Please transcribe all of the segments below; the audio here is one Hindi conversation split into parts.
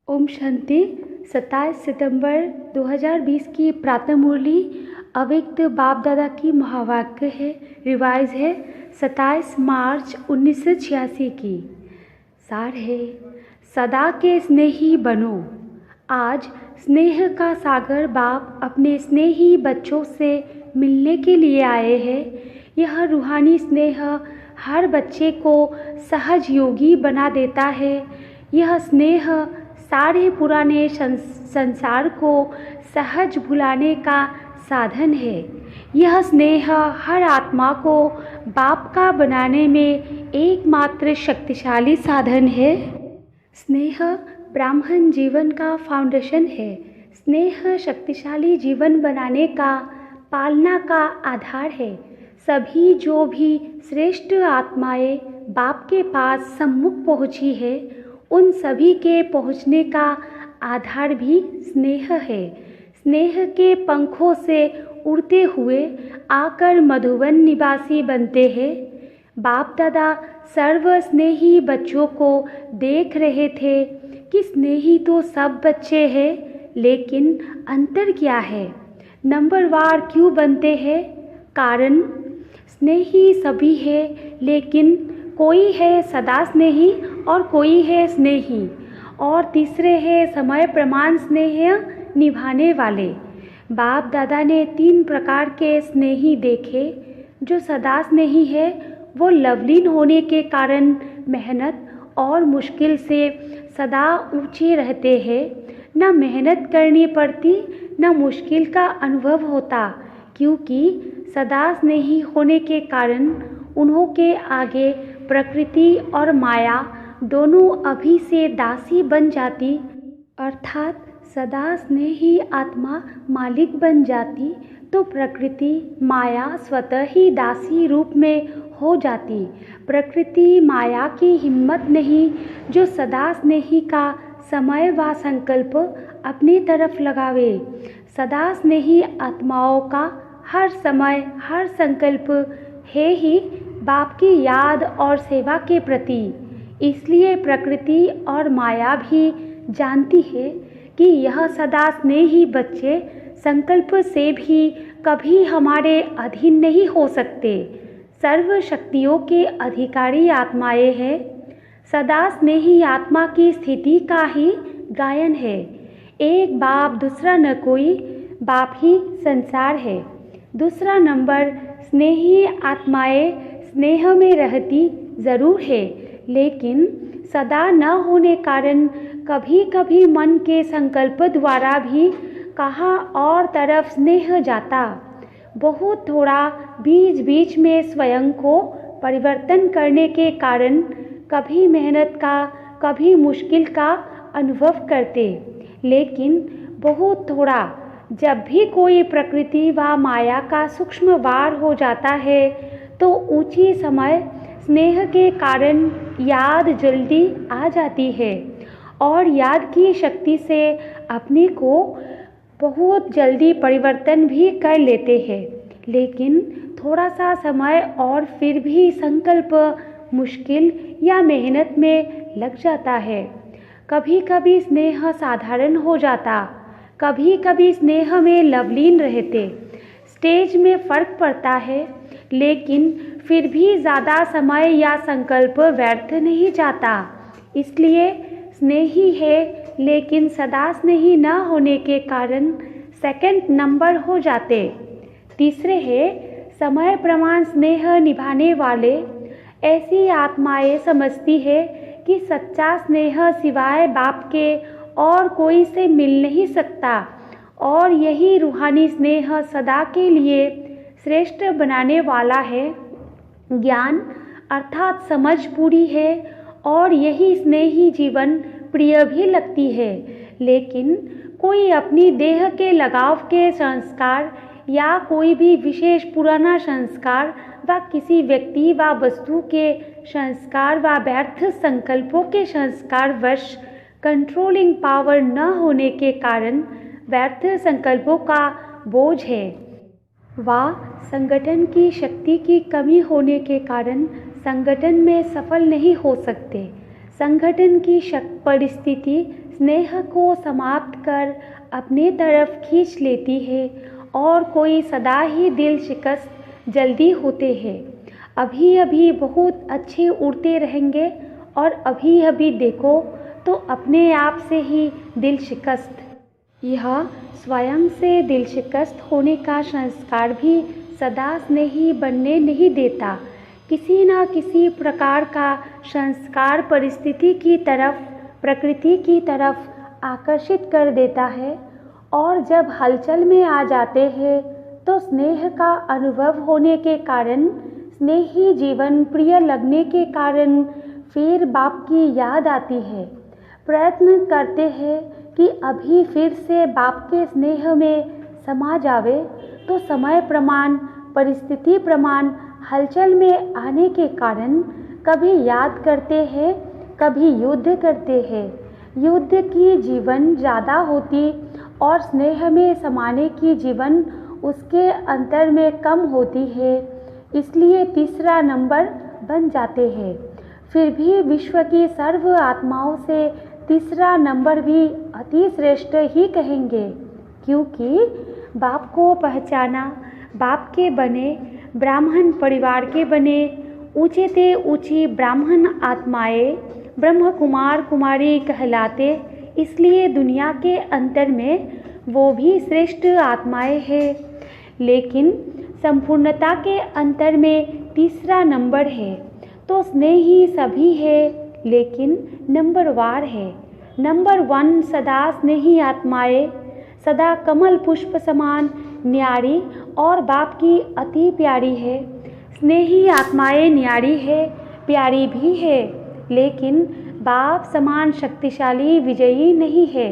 ओम शांति। 27 सितंबर 2020 की प्रातः मुरली अव्यक्त बाप दादा की महावाक्य है, रिवाइज है 27 मार्च 1986 की। सार है, सदा के स्नेही बनो। आज स्नेह का सागर बाप अपने स्नेही बच्चों से मिलने के लिए आए हैं। यह रूहानी स्नेह हर बच्चे को सहज योगी बना देता है। यह स्नेह सारे पुराने संसार को सहज भुलाने का साधन है। यह स्नेह हर आत्मा को बाप का बनाने में एकमात्र शक्तिशाली साधन है। स्नेह ब्राह्मण जीवन का फाउंडेशन है। स्नेह शक्तिशाली जीवन बनाने का, पालना का आधार है। सभी जो भी श्रेष्ठ आत्माएं बाप के पास सम्मुख पहुँची है, उन सभी के पहुँचने का आधार भी स्नेह है। स्नेह के पंखों से उड़ते हुए आकर मधुवन निवासी बनते हैं। बाप दादा सर्व स्नेही बच्चों को देख रहे थे कि स्नेही तो सब बच्चे हैं, लेकिन अंतर क्या है, नंबरवार क्यों बनते हैं? कारण स्नेही सभी है, लेकिन कोई है सदा स्नेही और कोई है स्नेही, और तीसरे है समय प्रमाण स्नेह निभाने वाले। बाप दादा ने 3 प्रकार के स्नेही देखे। जो सदा स्नेही है वो लवलीन होने के कारण मेहनत और मुश्किल से सदा ऊंचे रहते हैं। न मेहनत करनी पड़ती, न मुश्किल का अनुभव होता, क्योंकि सदा स्नेही होने के कारण उन्हों के आगे प्रकृति और माया दोनों अभी से दासी बन जाती, अर्थात सदा स्नेही आत्मा मालिक बन जाती तो प्रकृति माया स्वतः ही दासी रूप में हो जाती। प्रकृति माया की हिम्मत नहीं जो सदा स्नेही का समय व संकल्प अपनी तरफ लगावे। सदा स्नेही आत्माओं का हर समय हर संकल्प है ही बाप की याद और सेवा के प्रति। इसलिए प्रकृति और माया भी जानती है कि यह सदा स्नेही बच्चे संकल्प से भी कभी हमारे अधीन नहीं हो सकते। सर्व शक्तियों के अधिकारी आत्माएं हैं। सदा स्नेही आत्मा की स्थिति का ही गायन है। एक बाप दूसरा न कोई, बाप ही संसार है। दूसरा नंबर, स्नेही आत्माएं स्नेह में रहती ज़रूर है, लेकिन सदा न होने कारण कभी कभी मन के संकल्प द्वारा भी कहाँ और तरफ स्नेह जाता। बहुत थोड़ा बीच बीच में स्वयं को परिवर्तन करने के कारण कभी मेहनत का कभी मुश्किल का अनुभव करते, लेकिन बहुत थोड़ा जब भी कोई प्रकृति व माया का सूक्ष्म वार हो जाता है तो ऊंची समय स्नेह के कारण याद जल्दी आ जाती है और याद की शक्ति से अपने को बहुत जल्दी परिवर्तन भी कर लेते हैं। लेकिन थोड़ा सा समय और फिर भी संकल्प मुश्किल या मेहनत में लग जाता है। कभी कभी स्नेह साधारण हो जाता, कभी कभी स्नेह में लवलीन रहते। स्टेज में फ़र्क पड़ता है, लेकिन फिर भी ज़्यादा समय या संकल्प व्यर्थ नहीं जाता। इसलिए स्नेही है, लेकिन सदा स्नेही न होने के कारण सेकंड नंबर हो जाते। तीसरे है समय प्रमाण स्नेह निभाने वाले। ऐसी आत्माएं समझती है कि सच्चा स्नेह सिवाय बाप के और कोई से मिल नहीं सकता, और यही रूहानी स्नेह सदा के लिए श्रेष्ठ बनाने वाला है। ज्ञान अर्थात समझ पूरी है और यही स्नेही जीवन प्रिय भी लगती है, लेकिन कोई अपनी देह के लगाव के संस्कार या कोई भी विशेष पुराना संस्कार व किसी व्यक्ति व वस्तु के संस्कार व व्यर्थ संकल्पों के संस्कार वश कंट्रोलिंग पावर न होने के कारण व्यर्थ संकल्पों का बोझ है, व संगठन की शक्ति की कमी होने के कारण संगठन में सफल नहीं हो सकते। संगठन की परिस्थिति स्नेह को समाप्त कर अपने तरफ खींच लेती है और कोई सदा ही दिल शिकस्त जल्दी होते हैं। अभी अभी बहुत अच्छे उड़ते रहेंगे और अभी अभी देखो तो अपने आप से ही दिल शिकस्त। यह स्वयं से दिल शिकस्त होने का संस्कार भी सदा स्नेही बनने नहीं देता। किसी न किसी प्रकार का संस्कार परिस्थिति की तरफ, प्रकृति की तरफ आकर्षित कर देता है और जब हलचल में आ जाते हैं तो स्नेह का अनुभव होने के कारण, स्नेही जीवन प्रिय लगने के कारण फिर बाप की याद आती है। प्रयत्न करते हैं कि अभी फिर से बाप के स्नेह में समा जावे तो समय प्रमाण, परिस्थिति प्रमाण हलचल में आने के कारण कभी याद करते हैं, कभी युद्ध करते हैं। युद्ध की जीवन ज़्यादा होती और स्नेह में समाने की जीवन उसके अंतर में कम होती है, इसलिए तीसरा नंबर बन जाते हैं। फिर भी विश्व की सर्व आत्माओं से तीसरा नंबर भी अति श्रेष्ठ ही कहेंगे, क्योंकि बाप को पहचाना, बाप के बने, ब्राह्मण परिवार के बने, ऊंचे से ऊंची ब्राह्मण आत्माएं ब्रह्म कुमार कुमारी कहलाते, इसलिए दुनिया के अंतर में वो भी श्रेष्ठ आत्माएं हैं। लेकिन संपूर्णता के अंतर में तीसरा नंबर है। तो स्नेही सभी है, लेकिन नंबरवार है। नंबर 1 सदा स्नेही आत्माएं, सदा कमल पुष्प समान न्यारी और बाप की अति प्यारी है। स्नेही आत्माएं न्यारी है, प्यारी भी है, लेकिन बाप समान शक्तिशाली विजयी नहीं है,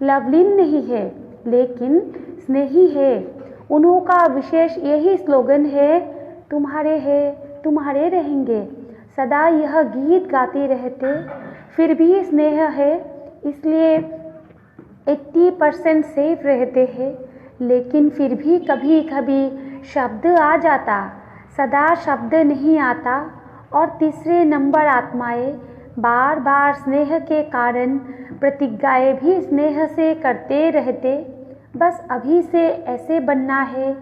लवलीन नहीं है, लेकिन स्नेही है। उन्हों का विशेष यही स्लोगन है, तुम्हारे हैं तुम्हारे रहेंगे। सदा यह गीत गाते रहते, फिर भी स्नेह है, इसलिए 80% सेफ रहते हैं। लेकिन फिर भी कभी कभी शब्द आ जाता, सदा शब्द नहीं आता। और तीसरे नंबर आत्माएं बार बार स्नेह के कारण प्रतिज्ञाएं भी स्नेह से करते रहते, बस अभी से ऐसे बनना है,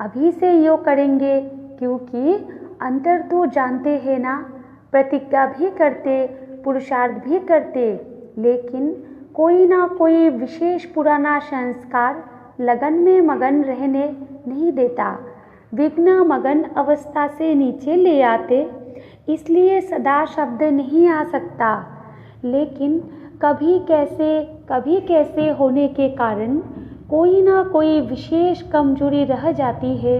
अभी से यो करेंगे, क्योंकि अंतर तो जानते हैं ना। प्रतिज्ञा भी करते, पुरुषार्थ भी करते, लेकिन कोई ना कोई विशेष पुराना संस्कार लगन में मगन रहने नहीं देता, विघ्न मगन अवस्था से नीचे ले आते, इसलिए सदा शब्द नहीं आ सकता। लेकिन कभी कैसे होने के कारण कोई ना कोई विशेष कमजोरी रह जाती है।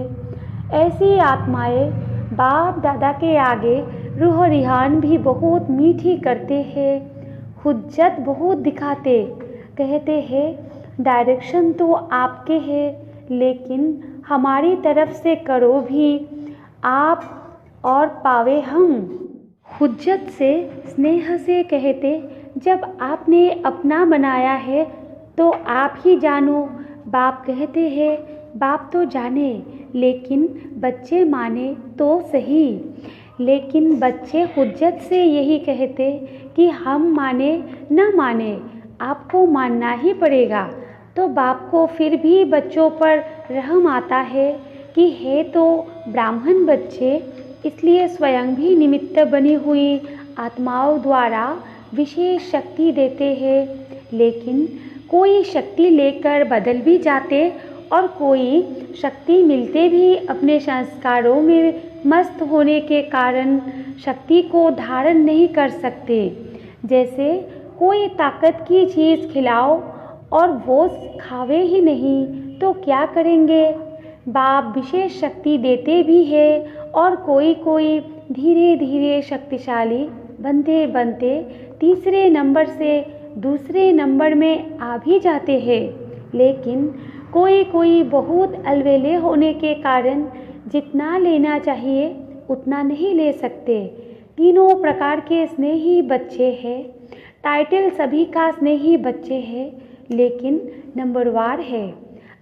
ऐसी आत्माएं बाप दादा के आगे रूह रिहान भी बहुत मीठी करते हैं, हुज्जत बहुत दिखाते, कहते हैं डायरेक्शन तो आपके है, लेकिन हमारी तरफ से करो भी आप और पावे हम। हुज्जत से, स्नेह से कहते, जब आपने अपना बनाया है तो आप ही जानो। बाप कहते हैं बाप तो जाने, लेकिन बच्चे माने तो सही। लेकिन बच्चे हुज्जत से यही कहते कि हम माने न माने, आपको मानना ही पड़ेगा। तो बाप को फिर भी बच्चों पर रहम आता है कि है तो ब्राह्मण बच्चे, इसलिए स्वयं भी निमित्त बनी हुई आत्माओं द्वारा विशेष शक्ति देते हैं। लेकिन कोई शक्ति लेकर बदल भी जाते और कोई शक्ति मिलते भी अपने संस्कारों में मस्त होने के कारण शक्ति को धारण नहीं कर सकते। जैसे कोई ताकत की चीज़ खिलाओ और वो खावे ही नहीं तो क्या करेंगे। बाप विशेष शक्ति देते भी है और कोई धीरे धीरे शक्तिशाली बनते बनते तीसरे नंबर से दूसरे नंबर में आ भी जाते हैं। लेकिन कोई बहुत अलवेले होने के कारण जितना लेना चाहिए उतना नहीं ले सकते। तीनों प्रकार के स्नेही बच्चे हैं, टाइटल सभी का स्नेही बच्चे हैं, लेकिन नंबरवार है।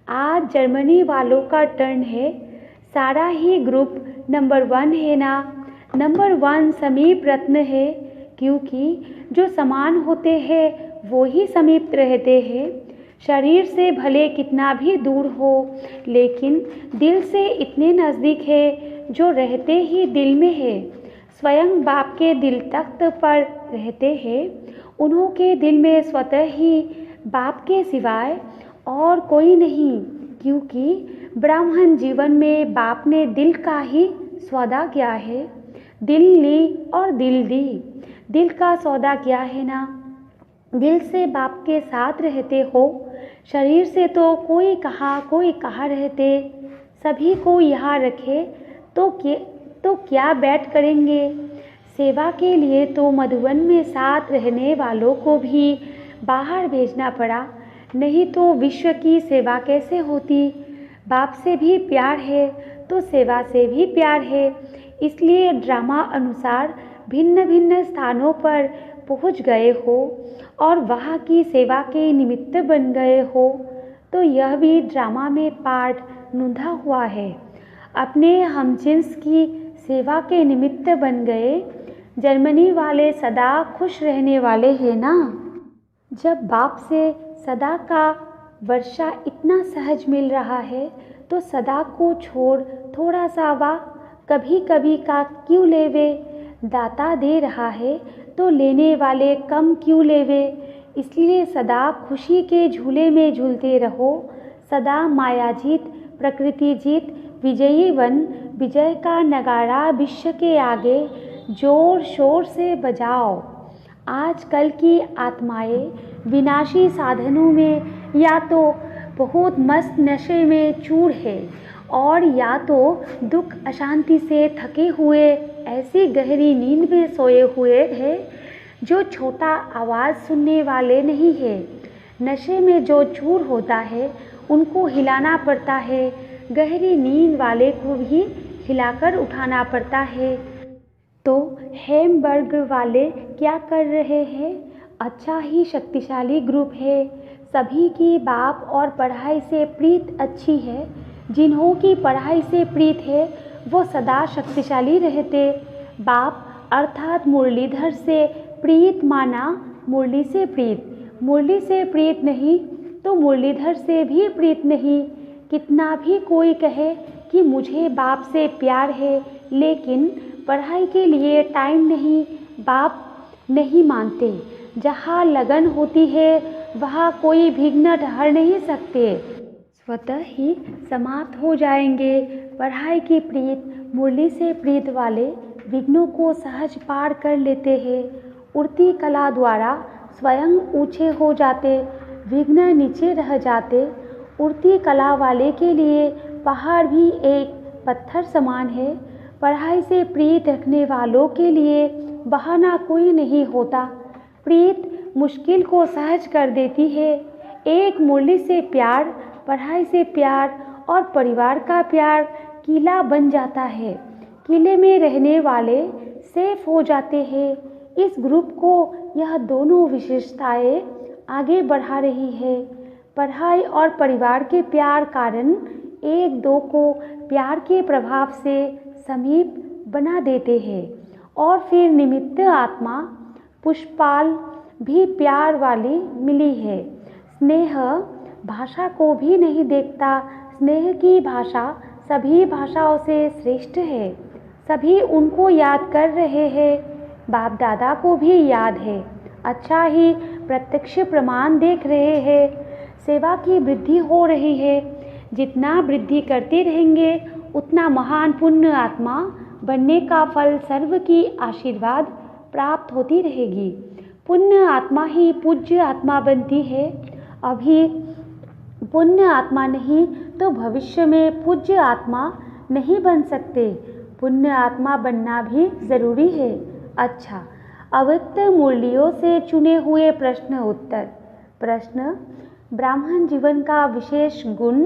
आज जर्मनी वालों का टर्न है, सारा ही ग्रुप नंबर 1 है ना। नंबर 1 समीप रत्न है, क्योंकि जो समान होते हैं वो ही समीप रहते हैं। शरीर से भले कितना भी दूर हो, लेकिन दिल से इतने नज़दीक है जो रहते ही दिल में है। स्वयं बाप के दिल तख्त पर रहते हैं। उन्हों के दिल में स्वतः ही बाप के सिवाय और कोई नहीं, क्योंकि ब्राह्मण जीवन में बाप ने दिल का ही सौदा किया है। दिल ली और दिल दी, दिल का सौदा किया है ना। दिल से बाप के साथ रहते हो, शरीर से तो कोई कहाँ रहते। सभी को यहाँ रखे तो क्या बैठ करेंगे। सेवा के लिए तो मधुवन में साथ रहने वालों को भी बाहर भेजना पड़ा, नहीं तो विश्व की सेवा कैसे होती। बाप से भी प्यार है तो सेवा से भी प्यार है, इसलिए ड्रामा अनुसार भिन्न भिन्न स्थानों पर पहुंच गए हो और वहाँ की सेवा के निमित्त बन गए हो। तो यह भी ड्रामा में पार्ट नूंधा हुआ है। अपने हमजिन्स की सेवा के निमित्त बन गए। जर्मनी वाले सदा खुश रहने वाले हैं ना। जब बाप से सदा का वर्षा इतना सहज मिल रहा है तो सदा को छोड़ थोड़ा सा वाह कभी कभी का क्यों लेवे। दाता दे रहा है तो लेने वाले कम क्यों लेवे। इसलिए सदा खुशी के झूले में झूलते रहो। सदा माया जीत प्रकृति जीत विजयी वन। विजय का नगाड़ा विश्व के आगे जोर शोर से बजाओ। आजकल की आत्माएं विनाशी साधनों में या तो बहुत मस्त नशे में चूर है और या तो दुख अशांति से थके हुए ऐसी गहरी नींद में सोए हुए हैं जो छोटा आवाज़ सुनने वाले नहीं है। नशे में जो चूर होता है उनको हिलाना पड़ता है, गहरी नींद वाले को भी हिलाकर उठाना पड़ता है। तो हैमबर्ग वाले क्या कर रहे हैं? अच्छा ही शक्तिशाली ग्रुप है। सभी की बाप और पढ़ाई से प्रीत अच्छी है। जिन्हों की पढ़ाई से प्रीत है वो सदा शक्तिशाली रहते। बाप अर्थात मुरलीधर से प्रीत माना मुरली से प्रीत। मुरली से प्रीत नहीं तो मुरलीधर से भी प्रीत नहीं। कितना भी कोई कहे कि मुझे बाप से प्यार है, लेकिन पढ़ाई के लिए टाइम नहीं, बाप नहीं मानते। जहाँ लगन होती है वहाँ कोई विघ्न ठहर नहीं सकते, स्वतः ही समाप्त हो जाएंगे। पढ़ाई की प्रीत मुरली से प्रीत वाले विघ्नों को सहज पार कर लेते हैं। उड़ती कला द्वारा स्वयं ऊंचे हो जाते, विघ्न नीचे रह जाते। उड़ती कला वाले के लिए पहाड़ भी एक पत्थर समान है। पढ़ाई से प्रीत रखने वालों के लिए बहाना कोई नहीं होता। प्रीत मुश्किल को सहज कर देती है। एक मुरली से प्यार, पढ़ाई से प्यार और परिवार का प्यार किला बन जाता है। किले में रहने वाले सेफ हो जाते हैं। इस ग्रुप को यह दोनों विशेषताएं आगे बढ़ा रही है। पढ़ाई और परिवार के प्यार कारण एक दो को प्यार के प्रभाव से समीप बना देते हैं और फिर निमित्त आत्मा पुष्पाल भी प्यार वाली मिली है। स्नेह भाषा को भी नहीं देखता। स्नेह की भाषा सभी भाषाओं से श्रेष्ठ है। सभी उनको याद कर रहे हैं। बाप दादा को भी याद है। अच्छा ही प्रत्यक्ष प्रमाण देख रहे हैं। सेवा की वृद्धि हो रही है। जितना वृद्धि करते रहेंगे उतना महान पुण्य आत्मा बनने का फल सर्व की आशीर्वाद प्राप्त होती रहेगी। पुण्य आत्मा ही पूज्य आत्मा बनती है। अभी पुण्य आत्मा नहीं तो भविष्य में पूज्य आत्मा नहीं बन सकते। पुण्य आत्मा बनना भी ज़रूरी है। अच्छा, अव्यक्त मूल्यों से चुने हुए प्रश्न उत्तर। प्रश्न: ब्राह्मण जीवन का विशेष गुण,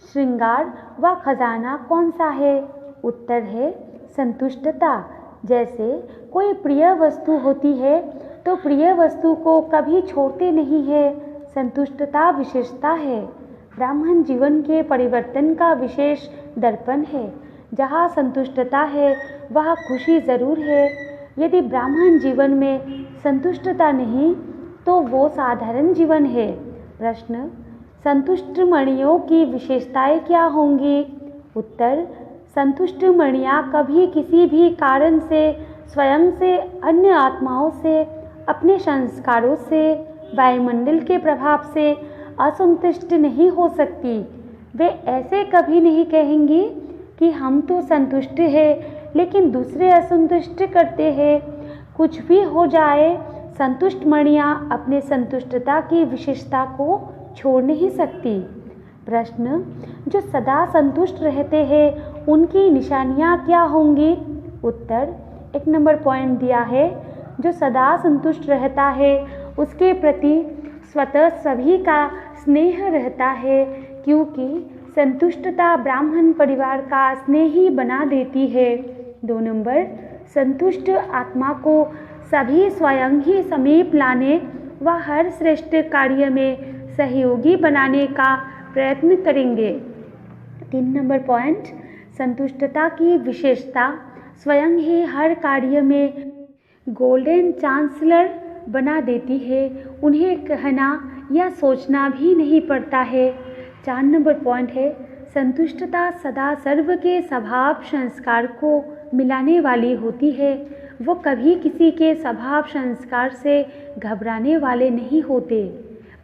श्रृंगार व खजाना कौन सा है? उत्तर है संतुष्टता। जैसे कोई प्रिय वस्तु होती है तो प्रिय वस्तु को कभी छोड़ते नहीं है। संतुष्टता विशेषता है। ब्राह्मण जीवन के परिवर्तन का विशेष दर्पण है। जहाँ संतुष्टता है वहाँ खुशी ज़रूर है। यदि ब्राह्मण जीवन में संतुष्टता नहीं तो वो साधारण जीवन है। प्रश्न, संतुष्ट मणियों की विशेषताएं क्या होंगी? उत्तर, संतुष्ट मणियाँ कभी किसी भी कारण से, स्वयं से, अन्य आत्माओं से, अपने संस्कारों से, वायुमंडल के प्रभाव से असंतुष्ट नहीं हो सकती। वे ऐसे कभी नहीं कहेंगी कि हम तो संतुष्ट हैं लेकिन दूसरे असंतुष्ट करते हैं। कुछ भी हो जाए, संतुष्ट मणियाँ अपने संतुष्टता की विशेषता को छोड़ नहीं सकती। प्रश्न, जो सदा संतुष्ट रहते हैं उनकी निशानियाँ क्या होंगी? उत्तर, 1 नंबर पॉइंट दिया है, जो सदा संतुष्ट रहता है उसके प्रति स्वतः सभी का स्नेह रहता है, क्योंकि संतुष्टता ब्राह्मण परिवार का स्नेही बना देती है। 2 नंबर, संतुष्ट आत्मा को सभी स्वयं ही समीप लाने व हर श्रेष्ठ कार्य में सहयोगी बनाने का प्रयत्न करेंगे। 3 नंबर पॉइंट, संतुष्टता की विशेषता स्वयं ही हर कार्य में गोल्डन चांसलर बना देती है। उन्हें कहना या सोचना भी नहीं पड़ता है। 4 नंबर पॉइंट है, संतुष्टता सदा सर्व के स्वभाव संस्कार को मिलाने वाली होती है। वो कभी किसी के स्वभाव संस्कार से घबराने वाले नहीं होते।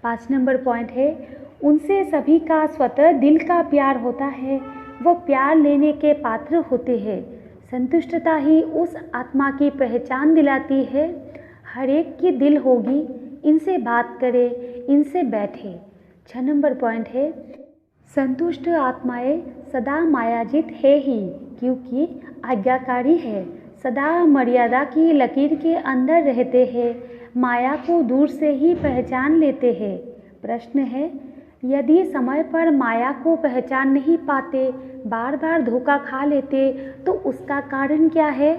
5 नंबर पॉइंट है, उनसे सभी का स्वतः दिल का प्यार होता है। वो प्यार लेने के पात्र होते हैं। संतुष्टता ही उस आत्मा की पहचान दिलाती है। हर एक की दिल होगी, इनसे बात करे, इनसे बैठे। 6 नंबर पॉइंट है, संतुष्ट आत्माएं सदा मायाजित है ही, क्योंकि आज्ञाकारी है। सदा मर्यादा की लकीर के अंदर रहते हैं, माया को दूर से ही पहचान लेते हैं। प्रश्न है, यदि समय पर माया को पहचान नहीं पाते, बार बार धोखा खा लेते, तो उसका कारण क्या है?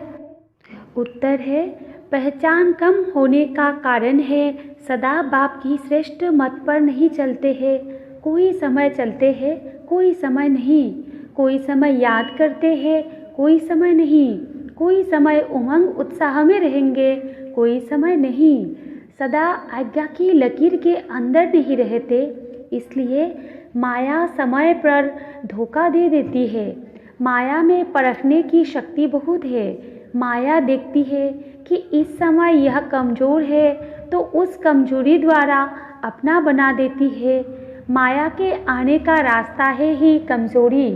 उत्तर है, पहचान कम होने का कारण है सदा बाप की श्रेष्ठ मत पर नहीं चलते हैं। कोई समय चलते हैं, कोई समय नहीं। कोई समय याद करते हैं, कोई समय नहीं। कोई समय उमंग उत्साह में रहेंगे, कोई समय नहीं। सदा आज्ञा की लकीर के अंदर नहीं रहते, इसलिए माया समय पर धोखा दे देती है। माया में परखने की शक्ति बहुत है। माया देखती है कि इस समय यह कमज़ोर है, तो उस कमजोरी द्वारा अपना बना देती है। माया के आने का रास्ता है ही कमजोरी।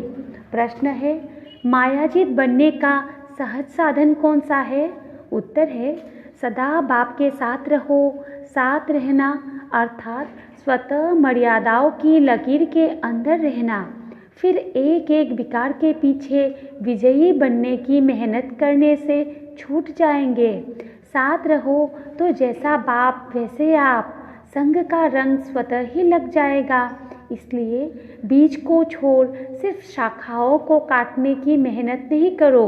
प्रश्न है, मायाजित बनने का सहज साधन कौन सा है? उत्तर है, सदा बाप के साथ रहो। साथ रहना अर्थात स्वतः मर्यादाओं की लकीर के अंदर रहना। फिर एक एक विकार के पीछे विजयी बनने की मेहनत करने से छूट जाएंगे। साथ रहो तो जैसा बाप वैसे आप, संग का रंग स्वतः ही लग जाएगा। इसलिए बीज को छोड़ सिर्फ शाखाओं को काटने की मेहनत नहीं करो।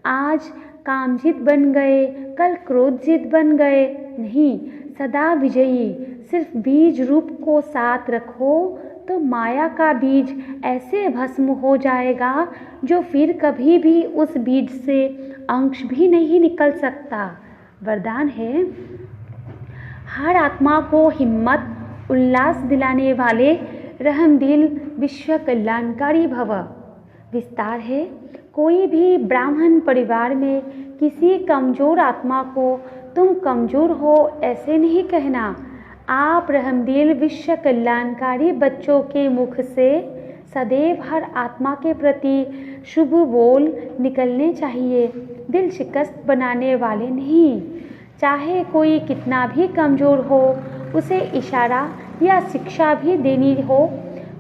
आज कामजित बन गए, कल क्रोधजित बन गए, नहीं, सदा विजयी। सिर्फ बीज रूप को साथ रखो तो माया का बीज ऐसे भस्म हो जाएगा जो फिर कभी भी उस बीज से अंश भी नहीं निकल सकता। वरदान है, हर आत्मा को हिम्मत उल्लास दिलाने वाले रहमदिल विश्व कल्याणकारी भव। विस्तार है, कोई भी ब्राह्मण परिवार में किसी कमज़ोर आत्मा को तुम कमज़ोर हो ऐसे नहीं कहना। आप रहमदिल विश्व कल्याणकारी बच्चों के मुख से सदैव हर आत्मा के प्रति शुभ बोल निकलने चाहिए, दिल शिकस्त बनाने वाले नहीं। चाहे कोई कितना भी कमज़ोर हो, उसे इशारा या शिक्षा भी देनी हो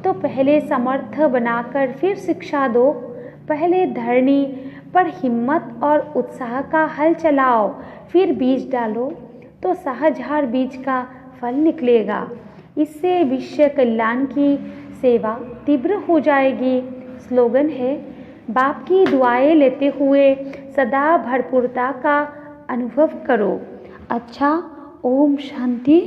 तो पहले समर्थ बनाकर फिर शिक्षा दो। पहले धरनी पर हिम्मत और उत्साह का हल चलाओ, फिर बीज डालो तो सहज हर बीज का फल निकलेगा। इससे विश्व कल्याण की सेवा तीव्र हो जाएगी। स्लोगन है, बाप की दुआएं लेते हुए सदा भरपूरता का अनुभव करो। अच्छा, ओम शांति।